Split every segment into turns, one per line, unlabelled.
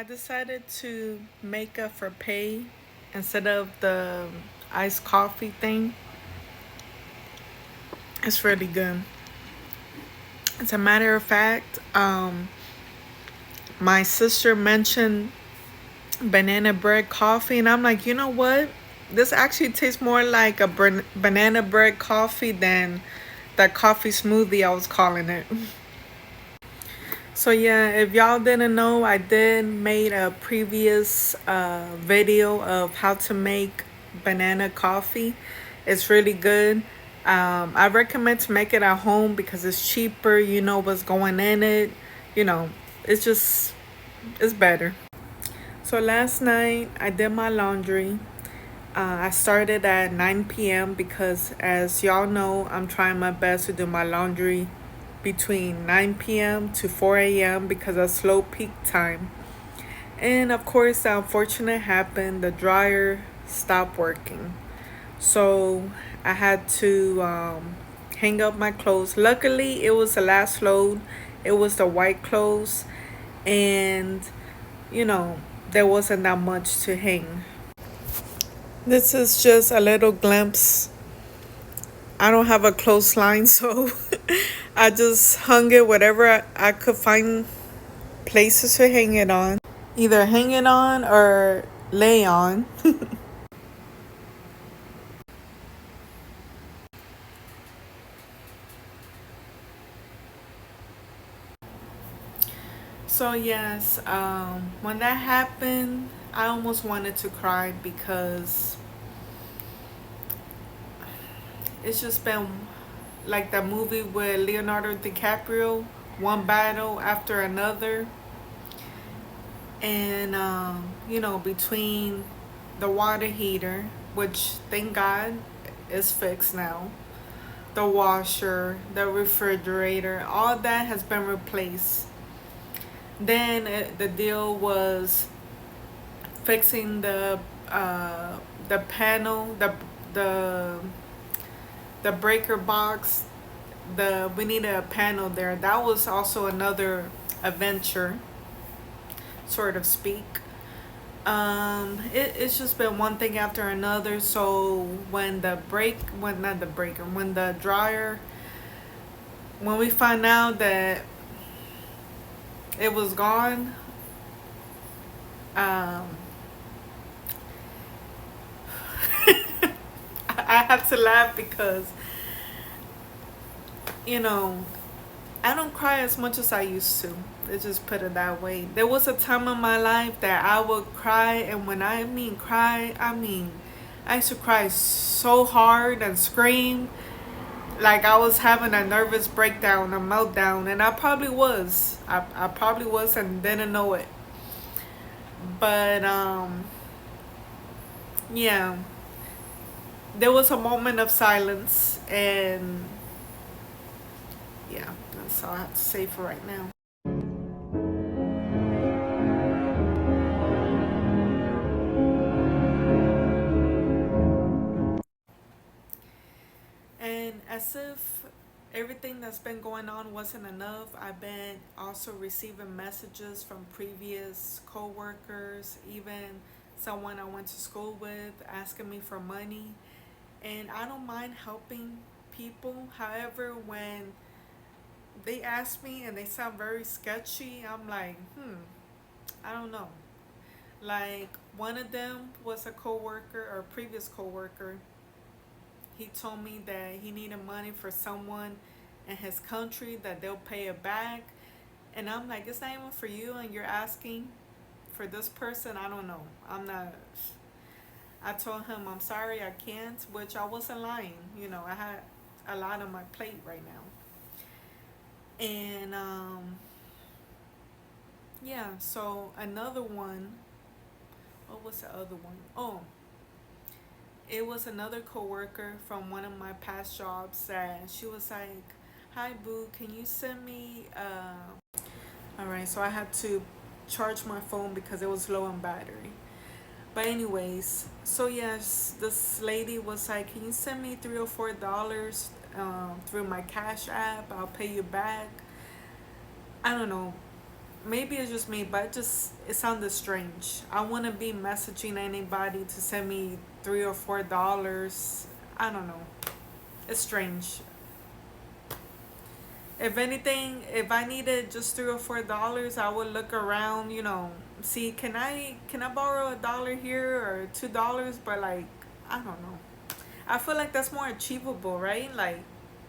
decided to make a frappe instead of the iced coffee thing. It's really good. As a matter of fact, my sister mentioned banana bread coffee, and I'm like, you know what? This actually tastes more like a banana bread coffee than that coffee smoothie I was calling it. So yeah, if y'all didn't know, I did made a previous video of how to make banana coffee. It's really good. I recommend to make it at home because it's cheaper. You know what's going in it. You know, it's just it's better. So last night I did my laundry. I started at 9 p.m. because, as y'all know, I'm trying my best to do my laundry between 9 p.m. to 4 a.m. because of slow peak time. And of course, the unfortunate happened, the dryer stopped working. So I had to hang up my clothes. Luckily, it was the last load, it was the white clothes, and you know, there wasn't that much to hang. This is just a little glimpse. I don't have a clothesline, so I just hung it whatever I could find places to hang it on. Either hang it on or lay on. So yes, when that happened, I almost wanted to cry because it's just been like that movie with Leonardo DiCaprio, one battle after another. And between the water heater, which thank God is fixed now, the washer, the refrigerator, all that has been replaced. Then the deal was fixing the panel, the the breaker box. The we needed a panel there. That was also another adventure, sort of speak. It's just been one thing after another. So when not the breaker, when the dryer, when we found out that it was gone, um, I have to laugh because you know I don't cry as much as I used to. Let's just put it that way. There was a time in my life that I would cry, and when I mean cry, I mean I used to cry so hard and scream like I was having a nervous breakdown, a meltdown, and I probably was. I probably was and didn't know it. But yeah, there was a moment of silence, and yeah, that's all I have to say for right now. And as if everything that's been going on wasn't enough, I've been also receiving messages from previous coworkers, even someone I went to school with, asking me for money. And I don't mind helping people. However, when they ask me and they sound very sketchy, I'm like, I don't know. Like one of them was a coworker or previous coworker. He told me that he needed money for someone in his country that they'll pay it back. And I'm like, it's not even for you, and you're asking for this person. I don't know. I'm not. I told him I'm sorry I can't, which I wasn't lying. I had a lot on my plate right now. And yeah, so another one, what was the other one? Oh, it was another coworker from one of my past jobs that she was like, "Hi boo, can you send me all right, so I had to charge my phone because it was low on battery. But anyways, so yes, this lady was like, "Can you send me $3 or $4 through my Cash app? I'll pay you back." I don't know. maybe it's just me, but it sounded strange. I wouldn't be messaging anybody to send me $3 or $4. I don't know. It's strange. If anything, if I needed just $3 or $4, I would look around, see, can I borrow $1 here or $2? But like, I don't know. I feel like that's more achievable, right? Like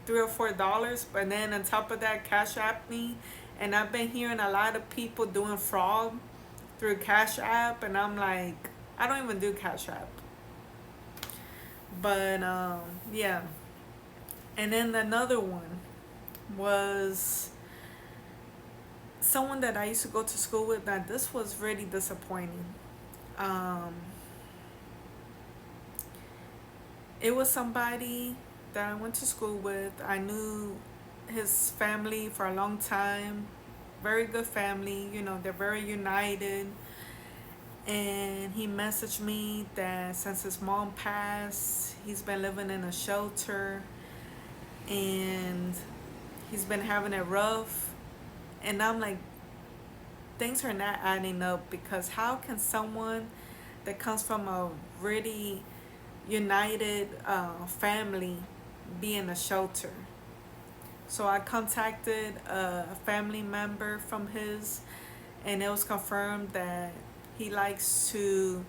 $3 or $4, but then on top of that, Cash App me, and I've been hearing a lot of people doing fraud through Cash App, and I'm like, I don't even do Cash App, but yeah. And then another one was someone that I used to go to school with. That this was really disappointing. Um, it was somebody that I went to school with. I knew his family for a long time. Very good family, they're very united. And he messaged me that since his mom passed, he's been living in a shelter and he's been having it rough. And I'm like, things are not adding up, because how can someone that comes from a really united family be in a shelter? So I contacted a family member from his, and it was confirmed that he likes to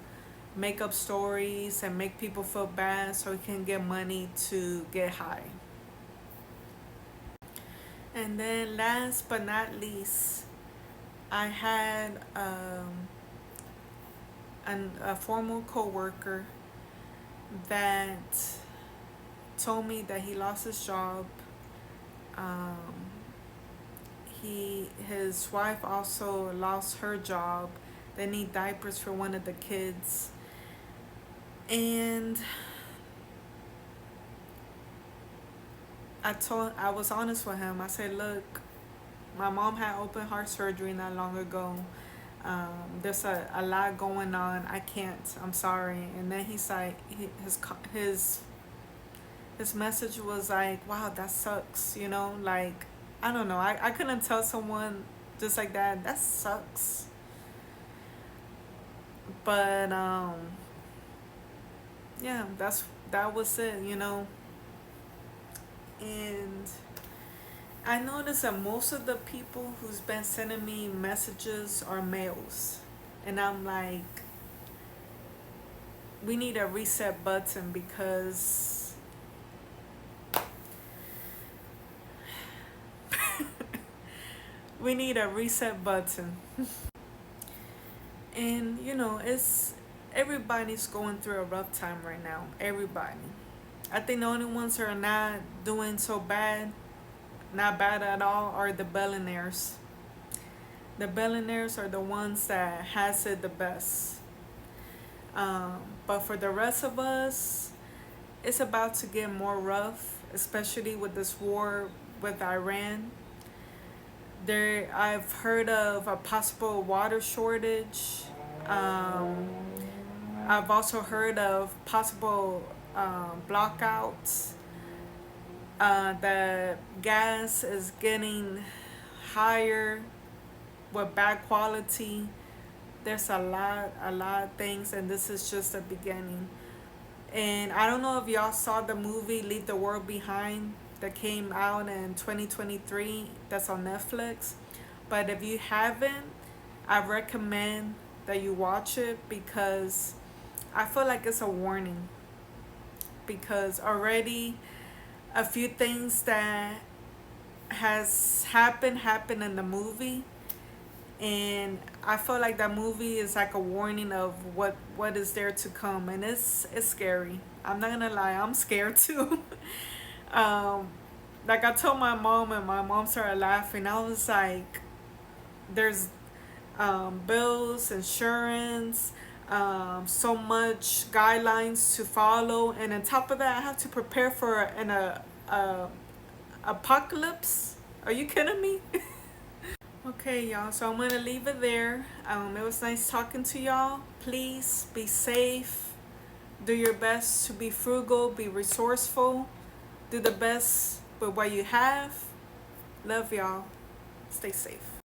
make up stories and make people feel bad so he can get money to get high. And then last but not least, I had a former coworker that told me that he lost his job. Um, his wife also lost her job. They need diapers for one of the kids. And I was honest with him. I said, look, my mom had open heart surgery not long ago. There's a lot going on. I can't. I'm sorry. And then he's like, his message was like, wow, that sucks. Like, I don't know. I couldn't tell someone just like that. That sucks. But yeah, that was it. And I noticed that most of the people who's been sending me messages are males. And I'm like, we need a reset button, because we need a reset button. And it's everybody's going through a rough time right now. Everybody. I think the only ones who are not doing so bad, not bad at all, are the billionaires. The billionaires are the ones that has it the best. But for the rest of us, it's about to get more rough, especially with this war with Iran. I've heard of a possible water shortage. Um, I've also heard of possible blackouts. The gas is getting higher with bad quality. There's a lot of things, and this is just the beginning. And I don't know if y'all saw the movie Leave the World Behind that came out in 2023, that's on Netflix. But if you haven't, I recommend that you watch it, because I feel like it's a warning. Because already a few things that has happened in the movie, and I feel like that movie is like a warning of what is there to come, and it's scary. I'm not gonna lie, I'm scared too. um, like I told my mom, and my mom started laughing. I was like, there's bills, insurance, so much guidelines to follow, and on top of that, I have to prepare for an apocalypse. Are you kidding me? Okay, y'all. So I'm gonna leave it there. It was nice talking to y'all. Please be safe. Do your best to be frugal. Be resourceful. Do the best with what you have. Love y'all. Stay safe.